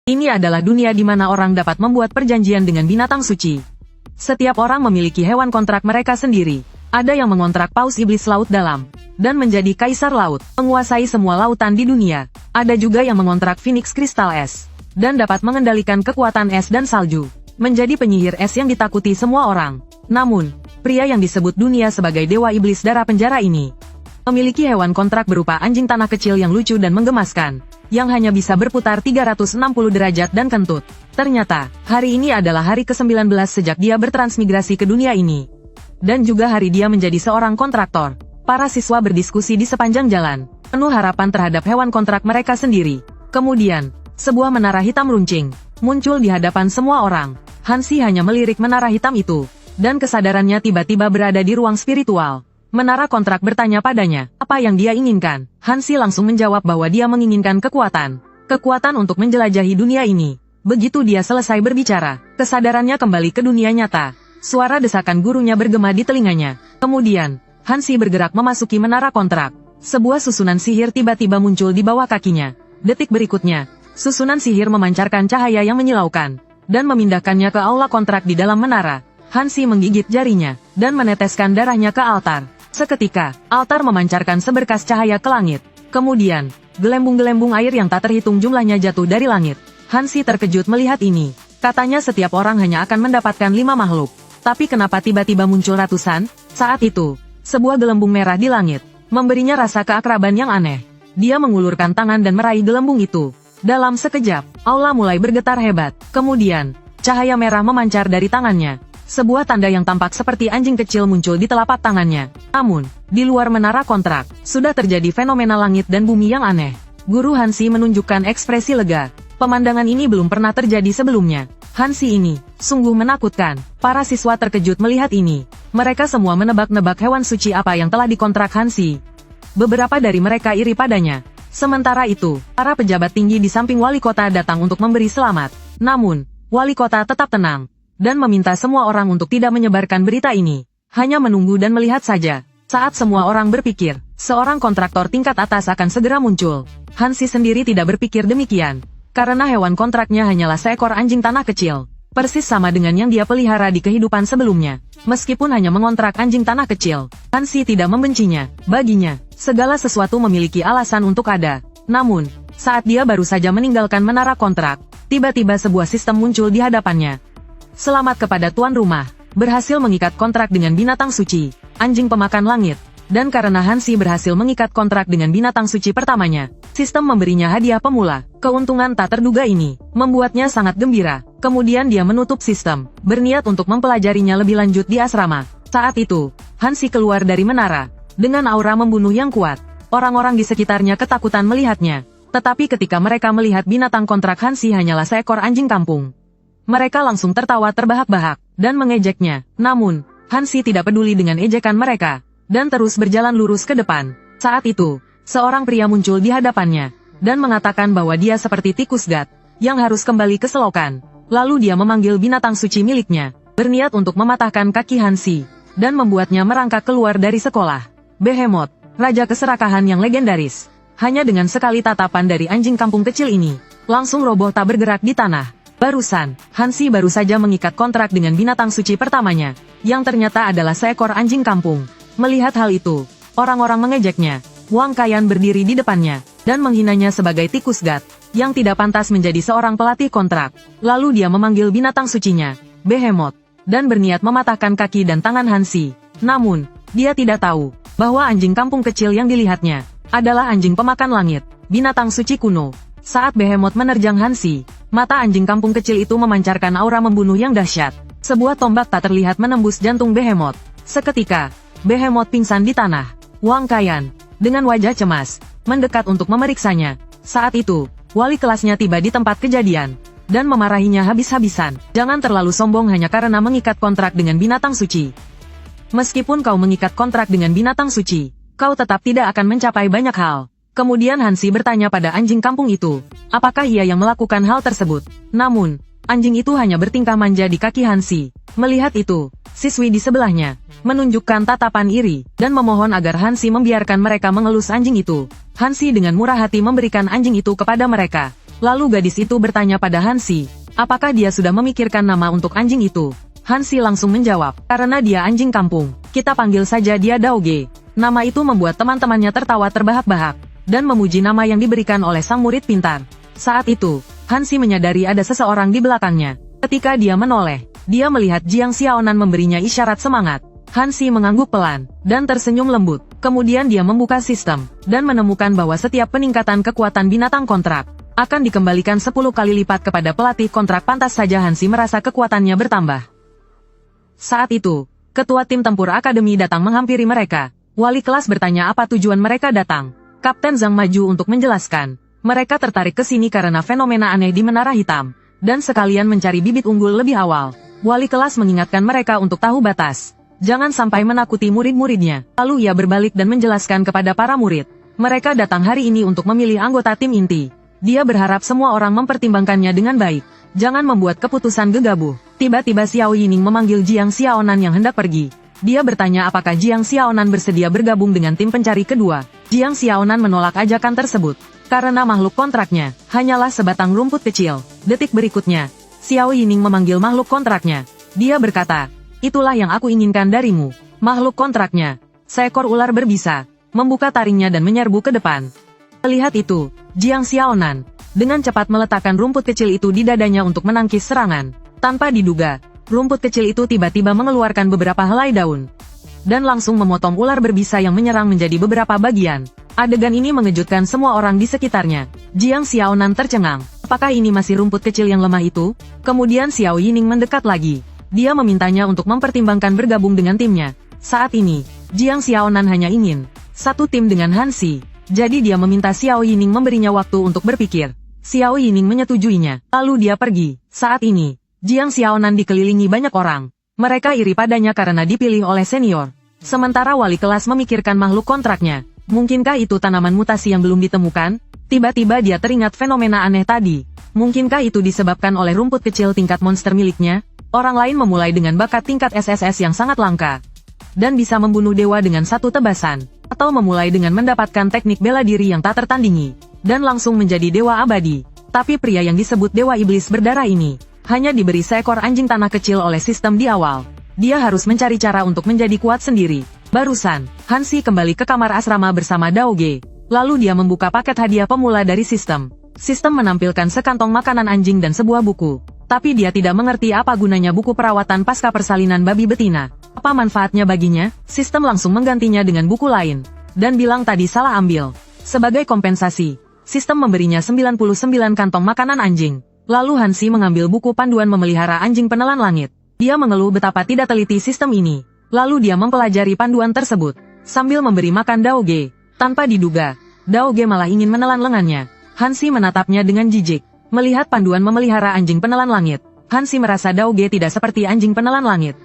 Ini adalah dunia di mana orang dapat membuat perjanjian dengan binatang suci. Setiap orang memiliki hewan kontrak mereka sendiri. Ada yang mengontrak paus iblis laut dalam, dan menjadi kaisar laut, menguasai semua lautan di dunia. Ada juga yang mengontrak Phoenix kristal es, dan dapat mengendalikan kekuatan es dan salju, menjadi penyihir es yang ditakuti semua orang. Namun, pria yang disebut dunia sebagai dewa iblis darah penjara ini, memiliki hewan kontrak berupa anjing tanah kecil yang lucu dan menggemaskan, yang hanya bisa berputar 360 derajat dan kentut. Ternyata, hari ini adalah hari ke-19 sejak dia bertransmigrasi ke dunia ini. Dan juga hari dia menjadi seorang kontraktor. Para siswa berdiskusi di sepanjang jalan, penuh harapan terhadap hewan kontrak mereka sendiri. Kemudian, sebuah menara hitam runcing muncul di hadapan semua orang. Hansi hanya melirik menara hitam itu, dan kesadarannya tiba-tiba berada di ruang spiritual. Menara kontrak bertanya padanya, apa yang dia inginkan? Hansi langsung menjawab bahwa dia menginginkan kekuatan. Kekuatan untuk menjelajahi dunia ini. Begitu dia selesai berbicara, kesadarannya kembali ke dunia nyata. Suara desakan gurunya bergema di telinganya. Kemudian, Hansi bergerak memasuki menara kontrak. Sebuah susunan sihir tiba-tiba muncul di bawah kakinya. Detik berikutnya, susunan sihir memancarkan cahaya yang menyilaukan, dan memindahkannya ke aula kontrak di dalam menara. Hansi menggigit jarinya, dan meneteskan darahnya ke altar. Seketika, altar memancarkan seberkas cahaya ke langit. Kemudian, gelembung-gelembung air yang tak terhitung jumlahnya jatuh dari langit. Hansi terkejut melihat ini. Katanya setiap orang hanya akan mendapatkan 5 makhluk. Tapi kenapa tiba-tiba muncul ratusan? Saat itu, sebuah gelembung merah di langit, memberinya rasa keakraban yang aneh. Dia mengulurkan tangan dan meraih gelembung itu. Dalam sekejap, aula mulai bergetar hebat. Kemudian, cahaya merah memancar dari tangannya. Sebuah tanda yang tampak seperti anjing kecil muncul di telapak tangannya. Namun, di luar menara kontrak, sudah terjadi fenomena langit dan bumi yang aneh. Guru Hansi menunjukkan ekspresi lega. Pemandangan ini belum pernah terjadi sebelumnya. Hansi ini, sungguh menakutkan. Para siswa terkejut melihat ini. Mereka semua menebak-nebak hewan suci apa yang telah dikontrak Hansi. Beberapa dari mereka iri padanya. Sementara itu, para pejabat tinggi di samping wali kota datang untuk memberi selamat. Namun, wali kota tetap tenang, dan meminta semua orang untuk tidak menyebarkan berita ini. Hanya menunggu dan melihat saja. Saat semua orang berpikir, seorang kontraktor tingkat atas akan segera muncul. Hansi sendiri tidak berpikir demikian. Karena hewan kontraknya hanyalah seekor anjing tanah kecil. Persis sama dengan yang dia pelihara di kehidupan sebelumnya. Meskipun hanya mengontrak anjing tanah kecil, Hansi tidak membencinya. Baginya, segala sesuatu memiliki alasan untuk ada. Namun, saat dia baru saja meninggalkan menara kontrak, tiba-tiba sebuah sistem muncul di hadapannya. Selamat kepada tuan rumah, berhasil mengikat kontrak dengan binatang suci, anjing pemakan langit. Dan karena Hansi berhasil mengikat kontrak dengan binatang suci pertamanya, sistem memberinya hadiah pemula. Keuntungan tak terduga ini membuatnya sangat gembira. Kemudian dia menutup sistem, berniat untuk mempelajarinya lebih lanjut di asrama. Saat itu, Hansi keluar dari menara dengan aura membunuh yang kuat. Orang-orang di sekitarnya ketakutan melihatnya. Tetapi ketika mereka melihat binatang kontrak Hansi hanyalah seekor anjing kampung, mereka langsung tertawa terbahak-bahak dan mengejeknya. Namun, Hansi tidak peduli dengan ejekan mereka, dan terus berjalan lurus ke depan. Saat itu, seorang pria muncul di hadapannya, dan mengatakan bahwa dia seperti tikus gat, yang harus kembali ke selokan. Lalu dia memanggil binatang suci miliknya, berniat untuk mematahkan kaki Hansi, dan membuatnya merangkak keluar dari sekolah. Behemoth, raja keserakahan yang legendaris, hanya dengan sekali tatapan dari anjing kampung kecil ini, langsung roboh tak bergerak di tanah. Barusan, Hansi baru saja mengikat kontrak dengan binatang suci pertamanya, yang ternyata adalah seekor anjing kampung. Melihat hal itu, orang-orang mengejeknya. Wang Kaiyan berdiri di depannya, dan menghinanya sebagai tikus gat, yang tidak pantas menjadi seorang pelatih kontrak. Lalu dia memanggil binatang sucinya, Behemoth, dan berniat mematahkan kaki dan tangan Hansi. Namun, dia tidak tahu, bahwa anjing kampung kecil yang dilihatnya, adalah anjing pemakan langit, binatang suci kuno. Saat Behemoth menerjang Hansi, mata anjing kampung kecil itu memancarkan aura membunuh yang dahsyat. Sebuah tombak tak terlihat menembus jantung Behemoth. Seketika, Behemoth pingsan di tanah. Wang Kaiyan, dengan wajah cemas, mendekat untuk memeriksanya. Saat itu, wali kelasnya tiba di tempat kejadian, dan memarahinya habis-habisan. Jangan terlalu sombong hanya karena mengikat kontrak dengan binatang suci. Meskipun kau mengikat kontrak dengan binatang suci, kau tetap tidak akan mencapai banyak hal. Kemudian Hansi bertanya pada anjing kampung itu, apakah ia yang melakukan hal tersebut. Namun, anjing itu hanya bertingkah manja di kaki Hansi. Melihat itu, siswi di sebelahnya menunjukkan tatapan iri, dan memohon agar Hansi membiarkan mereka mengelus anjing itu. Hansi dengan murah hati memberikan anjing itu kepada mereka. Lalu gadis itu bertanya pada Hansi, apakah dia sudah memikirkan nama untuk anjing itu? Hansi langsung menjawab, karena dia anjing kampung, kita panggil saja dia Daoge. Nama itu membuat teman-temannya tertawa terbahak-bahak, dan memuji nama yang diberikan oleh sang murid pintar. Saat itu, Hansi menyadari ada seseorang di belakangnya. Ketika dia menoleh, dia melihat Jiang Xiaonan memberinya isyarat semangat. Hansi mengangguk pelan, dan tersenyum lembut. Kemudian dia membuka sistem, dan menemukan bahwa setiap peningkatan kekuatan binatang kontrak akan dikembalikan 10 kali lipat kepada pelatih kontrak. Pantas saja Hansi merasa kekuatannya bertambah. Saat itu, ketua tim tempur akademi datang menghampiri mereka. Wali kelas bertanya apa tujuan mereka datang. Kapten Zhang maju untuk menjelaskan. Mereka tertarik ke sini karena fenomena aneh di Menara Hitam, dan sekalian mencari bibit unggul lebih awal. Wali kelas mengingatkan mereka untuk tahu batas. Jangan sampai menakuti murid-muridnya. Lalu ia berbalik dan menjelaskan kepada para murid. Mereka datang hari ini untuk memilih anggota tim inti. Dia berharap semua orang mempertimbangkannya dengan baik. Jangan membuat keputusan gegabah. Tiba-tiba Xiao Yining memanggil Jiang Xiaonan yang hendak pergi. Dia bertanya apakah Jiang Xiaonan bersedia bergabung dengan tim pencari kedua. Jiang Xiaonan menolak ajakan tersebut. Karena makhluk kontraknya hanyalah sebatang rumput kecil. Detik berikutnya, Xiao Yining memanggil makhluk kontraknya. Dia berkata, itulah yang aku inginkan darimu. Makhluk kontraknya, seekor ular berbisa, membuka taringnya dan menyerbu ke depan. Melihat itu, Jiang Xiaonan dengan cepat meletakkan rumput kecil itu di dadanya untuk menangkis serangan. Tanpa diduga, rumput kecil itu tiba-tiba mengeluarkan beberapa helai daun, dan langsung memotong ular berbisa yang menyerang menjadi beberapa bagian. Adegan ini mengejutkan semua orang di sekitarnya. Jiang Xiaonan tercengang. Apakah ini masih rumput kecil yang lemah itu? Kemudian Xiao Yining mendekat lagi. Dia memintanya untuk mempertimbangkan bergabung dengan timnya. Saat ini, Jiang Xiaonan hanya ingin satu tim dengan Hansi. Jadi dia meminta Xiao Yining memberinya waktu untuk berpikir. Xiao Yining menyetujuinya. Lalu dia pergi. Saat ini, Jiang Xiaonan dikelilingi banyak orang. Mereka iri padanya karena dipilih oleh senior. Sementara wali kelas memikirkan makhluk kontraknya. Mungkinkah itu tanaman mutasi yang belum ditemukan? Tiba-tiba dia teringat fenomena aneh tadi. Mungkinkah itu disebabkan oleh rumput kecil tingkat monster miliknya? Orang lain memulai dengan bakat tingkat SSS yang sangat langka, dan bisa membunuh dewa dengan satu tebasan. Atau memulai dengan mendapatkan teknik bela diri yang tak tertandingi, dan langsung menjadi dewa abadi. Tapi pria yang disebut dewa iblis berdarah ini, hanya diberi seekor anjing tanah kecil oleh sistem di awal. Dia harus mencari cara untuk menjadi kuat sendiri. Barusan, Hansi kembali ke kamar asrama bersama Daoge. Lalu dia membuka paket hadiah pemula dari sistem. Sistem menampilkan sekantong makanan anjing dan sebuah buku. Tapi dia tidak mengerti apa gunanya buku perawatan pasca persalinan babi betina. Apa manfaatnya baginya? Sistem langsung menggantinya dengan buku lain, dan bilang tadi salah ambil. Sebagai kompensasi, sistem memberinya 99 kantong makanan anjing. Lalu Hansi mengambil buku panduan memelihara anjing penelan langit. Dia mengeluh betapa tidak teliti sistem ini. Lalu dia mempelajari panduan tersebut, sambil memberi makan Daoge. Tanpa diduga, Daoge malah ingin menelan lengannya. Hansi menatapnya dengan jijik. Melihat panduan memelihara anjing penelan langit, Hansi merasa Daoge tidak seperti anjing penelan langit.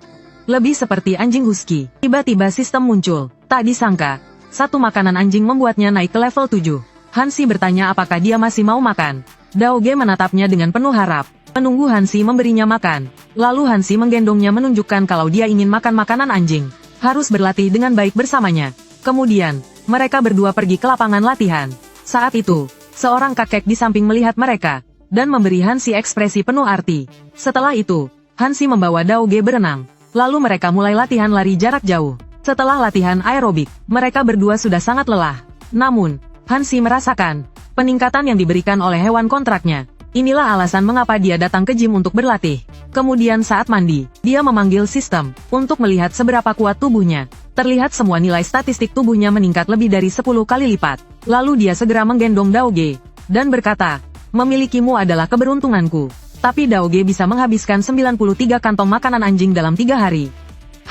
Lebih seperti anjing husky. Tiba-tiba sistem muncul. Tak disangka, satu makanan anjing membuatnya naik ke level 7. Hansi bertanya apakah dia masih mau makan. Daoge menatapnya dengan penuh harap. Menunggu Hansi memberinya makan. Lalu Hansi menggendongnya menunjukkan kalau dia ingin makan makanan anjing. Harus berlatih dengan baik bersamanya. Kemudian, mereka berdua pergi ke lapangan latihan. Saat itu, seorang kakek di samping melihat mereka, dan memberi Hansi ekspresi penuh arti. Setelah itu, Hansi membawa Daoge berenang. Lalu mereka mulai latihan lari jarak jauh. Setelah latihan aerobik, mereka berdua sudah sangat lelah. Namun, Hansi merasakan peningkatan yang diberikan oleh hewan kontraknya. Inilah alasan mengapa dia datang ke gym untuk berlatih. Kemudian saat mandi, dia memanggil sistem untuk melihat seberapa kuat tubuhnya. Terlihat semua nilai statistik tubuhnya meningkat lebih dari 10 kali lipat. Lalu dia segera menggendong Daoge, dan berkata, memilikimu adalah keberuntunganku. Tapi Daoge bisa menghabiskan 93 kantong makanan anjing dalam 3 hari.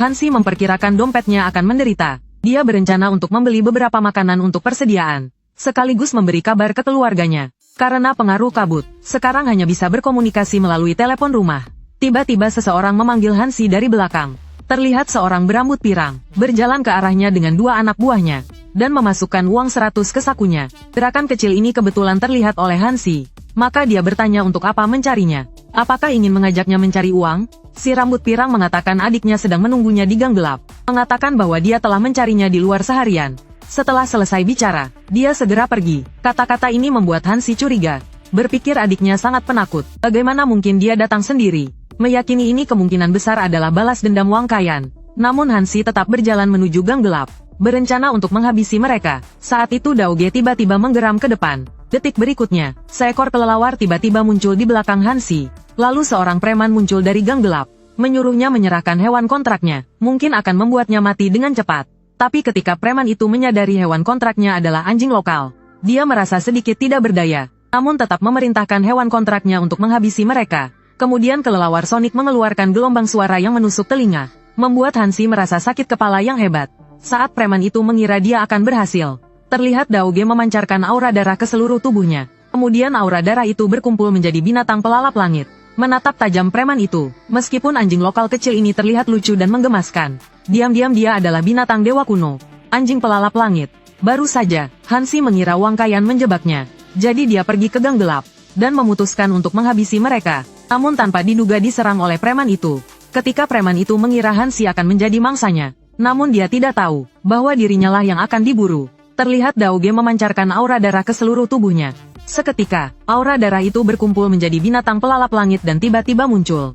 Hansi memperkirakan dompetnya akan menderita. Dia berencana untuk membeli beberapa makanan untuk persediaan, sekaligus memberi kabar ke keluarganya. Karena pengaruh kabut, sekarang hanya bisa berkomunikasi melalui telepon rumah. Tiba-tiba seseorang memanggil Hansi dari belakang. Terlihat seorang berambut pirang, berjalan ke arahnya dengan 2 anak buahnya, dan memasukkan uang 100 ke sakunya. Gerakan kecil ini kebetulan terlihat oleh Hansi. Maka dia bertanya untuk apa mencarinya. Apakah ingin mengajaknya mencari uang? Si rambut pirang mengatakan adiknya sedang menunggunya di gang gelap. Mengatakan bahwa dia telah mencarinya di luar seharian. Setelah selesai bicara, dia segera pergi. Kata-kata ini membuat Hansi curiga. Berpikir adiknya sangat penakut. Bagaimana mungkin dia datang sendiri? Meyakini ini kemungkinan besar adalah balas dendam Wang Kaiyan. Namun Hansi tetap berjalan menuju gang gelap, berencana untuk menghabisi mereka. Saat itu Dao Ge tiba-tiba menggeram ke depan. Detik berikutnya, seekor kelelawar tiba-tiba muncul di belakang Hansi. Lalu seorang preman muncul dari gang gelap, menyuruhnya menyerahkan hewan kontraknya. Mungkin akan membuatnya mati dengan cepat. Tapi ketika preman itu menyadari hewan kontraknya adalah anjing lokal, dia merasa sedikit tidak berdaya, namun tetap memerintahkan hewan kontraknya untuk menghabisi mereka. Kemudian kelelawar Sonic mengeluarkan gelombang suara yang menusuk telinga, membuat Hansi merasa sakit kepala yang hebat. Saat preman itu mengira dia akan berhasil, terlihat Dao Ge memancarkan aura darah ke seluruh tubuhnya. Kemudian aura darah itu berkumpul menjadi binatang pelalap langit, menatap tajam preman itu. Meskipun anjing lokal kecil ini terlihat lucu dan menggemaskan, diam-diam dia adalah binatang dewa kuno, anjing pelalap langit. Baru saja, Hansi mengira Wang Kaiyan menjebaknya, jadi dia pergi ke gang gelap, dan memutuskan untuk menghabisi mereka. Namun tanpa diduga diserang oleh preman itu. Ketika preman itu mengira Hansi akan menjadi mangsanya, namun dia tidak tahu bahwa dirinya lah yang akan diburu. Terlihat Dao Ge memancarkan aura darah ke seluruh tubuhnya. Seketika, aura darah itu berkumpul menjadi binatang pelalap langit dan tiba-tiba muncul.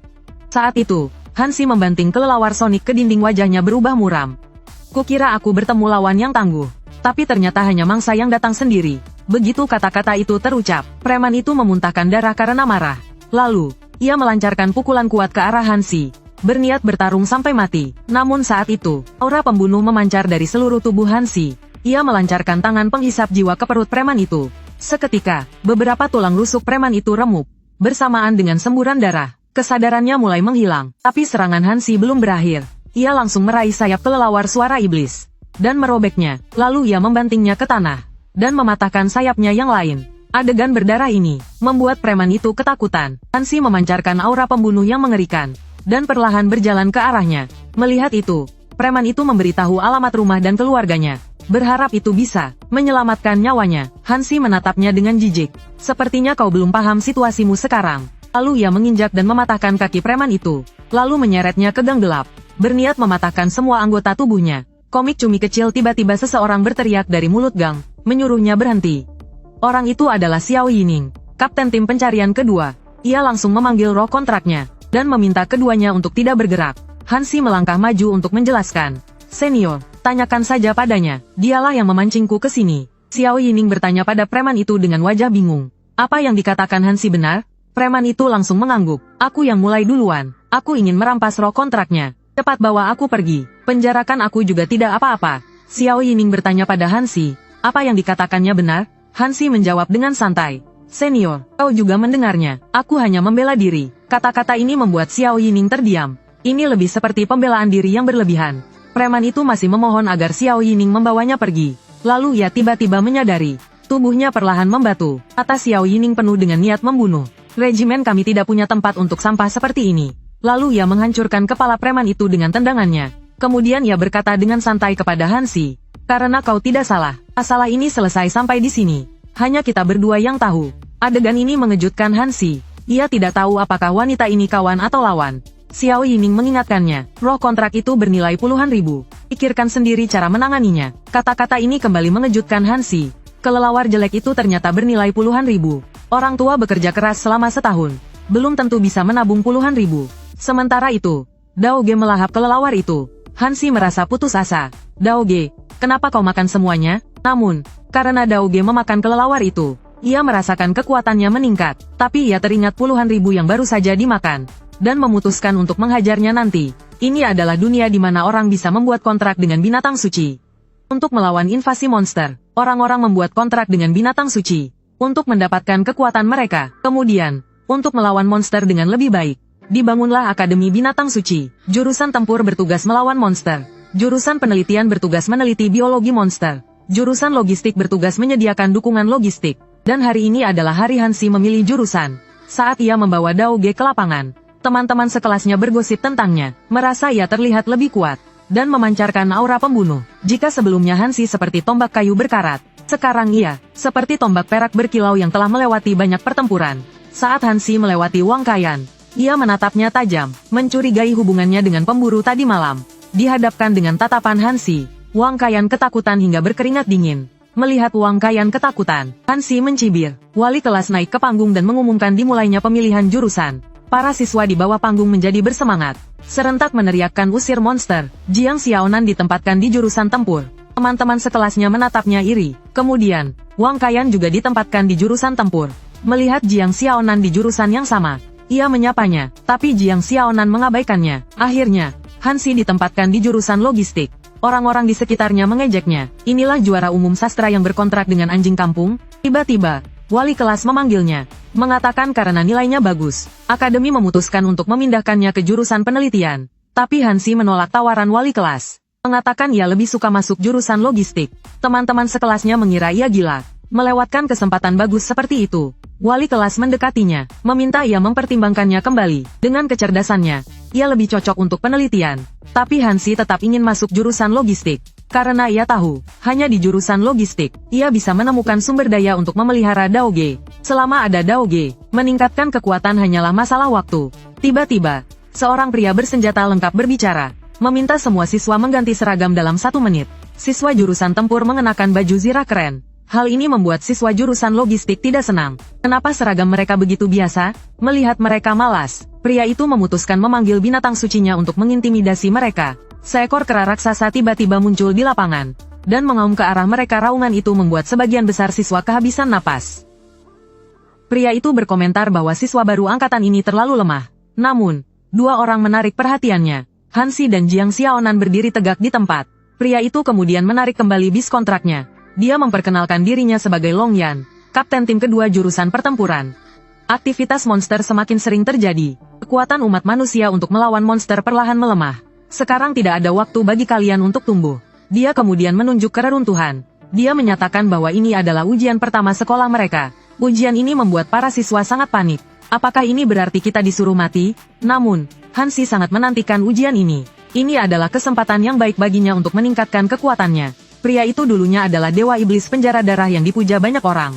Saat itu, Hansi membanting kelelawar Sonic ke dinding, wajahnya berubah muram. Kukira aku bertemu lawan yang tangguh, tapi ternyata hanya mangsa yang datang sendiri. Begitu kata-kata itu terucap, preman itu memuntahkan darah karena marah. Lalu, ia melancarkan pukulan kuat ke arah Hansi, berniat bertarung sampai mati. Namun saat itu, aura pembunuh memancar dari seluruh tubuh Hansi. Ia melancarkan tangan penghisap jiwa ke perut preman itu. Seketika, beberapa tulang rusuk preman itu remuk. Bersamaan dengan semburan darah, kesadarannya mulai menghilang. Tapi serangan Hansi belum berakhir. Ia langsung meraih sayap kelelawar suara iblis, dan merobeknya. Lalu ia membantingnya ke tanah, dan mematahkan sayapnya yang lain. Adegan berdarah ini membuat preman itu ketakutan. Hansi memancarkan aura pembunuh yang mengerikan, dan perlahan berjalan ke arahnya. Melihat itu, preman itu memberitahu alamat rumah dan keluarganya, berharap itu bisa menyelamatkan nyawanya. Hansi menatapnya dengan jijik. Sepertinya kau belum paham situasimu sekarang. Lalu ia menginjak dan mematahkan kaki preman itu, lalu menyeretnya ke gang gelap, berniat mematahkan semua anggota tubuhnya. Komik cumi kecil. Tiba-tiba seseorang berteriak dari mulut gang, menyuruhnya berhenti. Orang itu adalah Xiao Yining, kapten tim pencarian kedua. Ia langsung memanggil roh kontraknya, dan meminta keduanya untuk tidak bergerak. Hansi melangkah maju untuk menjelaskan. Senior, tanyakan saja padanya, dialah yang memancingku ke sini. Xiao Yining bertanya pada preman itu dengan wajah bingung. Apa yang dikatakan Hansi benar? Preman itu langsung mengangguk. Aku yang mulai duluan. Aku ingin merampas roh kontraknya. Cepat bawa aku pergi. Penjarakan aku juga tidak apa-apa. Xiao Yining bertanya pada Hansi. Apa yang dikatakannya benar? Hansi menjawab dengan santai. Senior, kau juga mendengarnya. Aku hanya membela diri. Kata-kata ini membuat Xiao Yining terdiam. Ini lebih seperti pembelaan diri yang berlebihan. Preman itu masih memohon agar Xiao Yining membawanya pergi. Lalu ia tiba-tiba menyadari. Tubuhnya perlahan membatu. Mata Xiao Yining penuh dengan niat membunuh. Regimen kami tidak punya tempat untuk sampah seperti ini. Lalu ia menghancurkan kepala preman itu dengan tendangannya. Kemudian ia berkata dengan santai kepada Hansi. Karena kau tidak salah, masalah ini selesai sampai di sini. Hanya kita berdua yang tahu. Adegan ini mengejutkan Hansi. Ia tidak tahu apakah wanita ini kawan atau lawan. Xiao Yining mengingatkannya, roh kontrak itu bernilai puluhan ribu. Pikirkan sendiri cara menanganinya. Kata-kata ini kembali mengejutkan Hansi. Kelelawar jelek itu ternyata bernilai puluhan ribu. Orang tua bekerja keras selama setahun, belum tentu bisa menabung puluhan ribu. Sementara itu, Dao Ge melahap kelelawar itu. Hansi merasa putus asa. Dao Ge, kenapa kau makan semuanya? Namun, karena Dao Ge memakan kelelawar itu, ia merasakan kekuatannya meningkat. Tapi ia teringat puluhan ribu yang baru saja dimakan, dan memutuskan untuk menghajarnya nanti. Ini adalah dunia di mana orang bisa membuat kontrak dengan binatang suci. Untuk melawan invasi monster, orang-orang membuat kontrak dengan binatang suci. Untuk mendapatkan kekuatan mereka. Kemudian, untuk melawan monster dengan lebih baik, dibangunlah Akademi Binatang Suci. Jurusan tempur bertugas melawan monster. Jurusan penelitian bertugas meneliti biologi monster. Jurusan logistik bertugas menyediakan dukungan logistik. Dan hari ini adalah hari Hansi memilih jurusan. Saat ia membawa Dao Ge ke lapangan, teman-teman sekelasnya bergosip tentangnya, merasa ia terlihat lebih kuat, dan memancarkan aura pembunuh. Jika sebelumnya Hansi seperti tombak kayu berkarat, sekarang ia seperti tombak perak berkilau yang telah melewati banyak pertempuran. Saat Hansi melewati Wang Kaiyan, ia menatapnya tajam, mencurigai hubungannya dengan pemburu tadi malam. Dihadapkan dengan tatapan Hansi, Wang Kaiyan ketakutan hingga berkeringat dingin. Melihat Wang Kaiyan ketakutan, Hansi mencibir. Wali kelas naik ke panggung dan mengumumkan dimulainya pemilihan jurusan. Para siswa di bawah panggung menjadi bersemangat. Serentak meneriakkan usir monster. Jiang Xiaonan ditempatkan di jurusan tempur. Teman-teman sekelasnya menatapnya iri. Kemudian, Wang Kaiyan juga ditempatkan di jurusan tempur. Melihat Jiang Xiaonan di jurusan yang sama, ia menyapanya, tapi Jiang Xiaonan mengabaikannya. Akhirnya, Hansi ditempatkan di jurusan logistik. Orang-orang di sekitarnya mengejeknya. Inilah juara umum sastra yang berkontrak dengan anjing kampung. Tiba-tiba, wali kelas memanggilnya. Mengatakan karena nilainya bagus, akademi memutuskan untuk memindahkannya ke jurusan penelitian. Tapi Hansi menolak tawaran wali kelas. Mengatakan ia lebih suka masuk jurusan logistik. Teman-teman sekelasnya mengira ia gila. Melewatkan kesempatan bagus seperti itu. Wali kelas mendekatinya, meminta ia mempertimbangkannya kembali. Dengan kecerdasannya, ia lebih cocok untuk penelitian. Tapi Hansi tetap ingin masuk jurusan logistik. Karena ia tahu, hanya di jurusan logistik, ia bisa menemukan sumber daya untuk memelihara Daoge. Selama ada Daoge, meningkatkan kekuatan hanyalah masalah waktu. Tiba-tiba, seorang pria bersenjata lengkap berbicara, meminta semua siswa mengganti seragam dalam 1 menit. Siswa jurusan tempur mengenakan baju zirah keren. Hal ini membuat siswa jurusan logistik tidak senang. Kenapa seragam mereka begitu biasa? Melihat mereka malas, pria itu memutuskan memanggil binatang sucinya untuk mengintimidasi mereka. Seekor kera raksasa tiba-tiba muncul di lapangan, dan mengaum ke arah mereka. Raungan itu membuat sebagian besar siswa kehabisan napas. Pria itu berkomentar bahwa siswa baru angkatan ini terlalu lemah. Namun, 2 orang menarik perhatiannya. Hansi dan Jiang Xiaonan berdiri tegak di tempat. Pria itu kemudian menarik kembali bis kontraknya. Dia memperkenalkan dirinya sebagai Long Yan, kapten tim kedua jurusan pertempuran. Aktivitas monster semakin sering terjadi. Kekuatan umat manusia untuk melawan monster perlahan melemah. Sekarang tidak ada waktu bagi kalian untuk tumbuh. Dia kemudian menunjuk ke reruntuhan. Dia menyatakan bahwa ini adalah ujian pertama sekolah mereka. Ujian ini membuat para siswa sangat panik. Apakah ini berarti kita disuruh mati? Namun, Hansi sangat menantikan ujian ini. Ini adalah kesempatan yang baik baginya untuk meningkatkan kekuatannya. Pria itu dulunya adalah dewa iblis penjara darah yang dipuja banyak orang.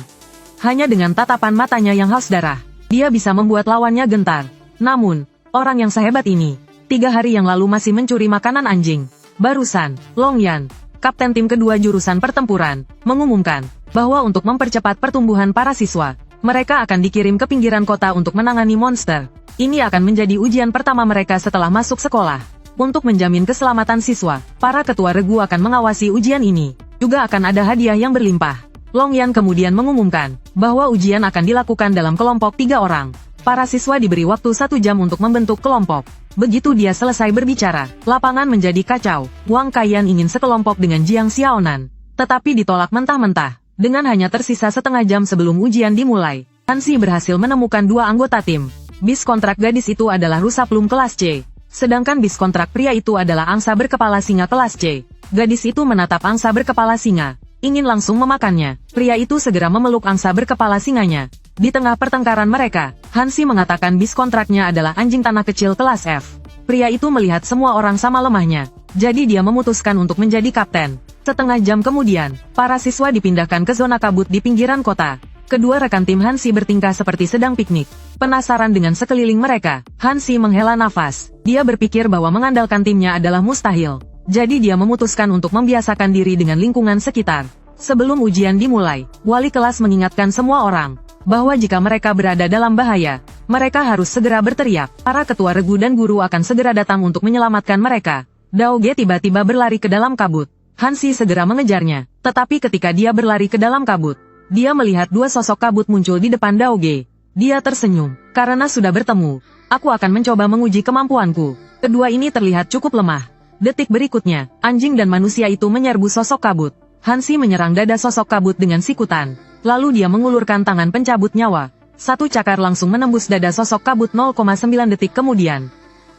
Hanya dengan tatapan matanya yang haus darah, dia bisa membuat lawannya gentar. Namun, orang yang sehebat ini, 3 hari yang lalu masih mencuri makanan anjing. Barusan, Long Yan, kapten tim kedua jurusan pertempuran, mengumumkan bahwa untuk mempercepat pertumbuhan para siswa, mereka akan dikirim ke pinggiran kota untuk menangani monster. Ini akan menjadi ujian pertama mereka setelah masuk sekolah. Untuk menjamin keselamatan siswa, para ketua regu akan mengawasi ujian ini. Juga akan ada hadiah yang berlimpah. Long Yan kemudian mengumumkan bahwa ujian akan dilakukan dalam kelompok 3 orang. Para siswa diberi waktu 1 jam untuk membentuk kelompok. Begitu dia selesai berbicara, lapangan menjadi kacau. Wang Kaiyan ingin sekelompok dengan Jiang Xiaonan, tetapi ditolak mentah-mentah. Dengan hanya tersisa setengah jam sebelum ujian dimulai, Hansi berhasil menemukan 2 anggota tim. Bis kontrak gadis itu adalah rusa plum kelas C. Sedangkan bis kontrak pria itu adalah angsa berkepala singa kelas C. Gadis itu menatap angsa berkepala singa, ingin langsung memakannya. Pria itu segera memeluk angsa berkepala singanya. Di tengah pertengkaran mereka, Hansi mengatakan bis kontraknya adalah anjing tanah kecil kelas F. Pria itu melihat semua orang sama lemahnya, jadi dia memutuskan untuk menjadi kapten. Setengah jam kemudian, para siswa dipindahkan ke zona kabut di pinggiran kota. Kedua rekan tim Hansi bertingkah seperti sedang piknik. Penasaran dengan sekeliling mereka, Hansi menghela nafas. Dia berpikir bahwa mengandalkan timnya adalah mustahil. Jadi dia memutuskan untuk membiasakan diri dengan lingkungan sekitar. Sebelum ujian dimulai, wali kelas mengingatkan semua orang bahwa jika mereka berada dalam bahaya, mereka harus segera berteriak. Para ketua regu dan guru akan segera datang untuk menyelamatkan mereka. Daoge tiba-tiba berlari ke dalam kabut. Hansi segera mengejarnya, tetapi ketika dia berlari ke dalam kabut, dia melihat 2 sosok kabut muncul di depan Daoge. Dia tersenyum. Karena sudah bertemu, aku akan mencoba menguji kemampuanku. Kedua ini terlihat cukup lemah. Detik berikutnya, anjing dan manusia itu menyerbu sosok kabut. Hansi menyerang dada sosok kabut dengan sikutan. Lalu dia mengulurkan tangan pencabut nyawa. 1 cakar langsung menembus dada sosok kabut 0,9 detik kemudian.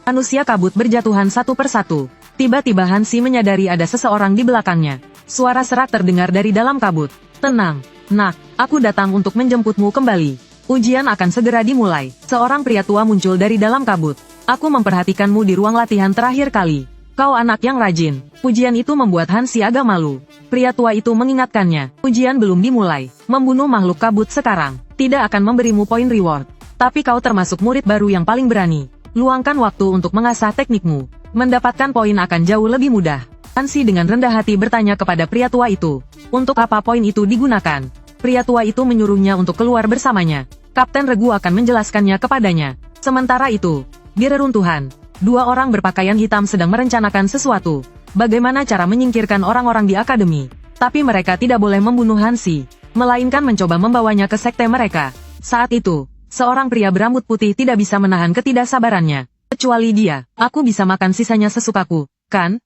Manusia kabut berjatuhan satu persatu. Tiba-tiba Hansi menyadari ada seseorang di belakangnya. Suara serak terdengar dari dalam kabut. Tenang, nak, aku datang untuk menjemputmu kembali. Ujian akan segera dimulai. Seorang pria tua muncul dari dalam kabut. Aku memperhatikanmu di ruang latihan terakhir kali. Kau anak yang rajin. Ujian itu membuat Hansi agak malu. Pria tua itu mengingatkannya, ujian belum dimulai. Membunuh makhluk kabut sekarang tidak akan memberimu poin reward. Tapi kau termasuk murid baru yang paling berani. Luangkan waktu untuk mengasah teknikmu. Mendapatkan poin akan jauh lebih mudah. Hansi dengan rendah hati bertanya kepada pria tua itu, untuk apa poin itu digunakan? Pria tua itu menyuruhnya untuk keluar bersamanya. Kapten Regu akan menjelaskannya kepadanya. Sementara itu, di reruntuhan, dua orang berpakaian hitam sedang merencanakan sesuatu. Bagaimana cara menyingkirkan orang-orang di akademi? Tapi mereka tidak boleh membunuh Hansi, melainkan mencoba membawanya ke sekte mereka. Saat itu, seorang pria berambut putih tidak bisa menahan ketidaksabarannya. Kecuali dia, aku bisa makan sisanya sesukaku, kan?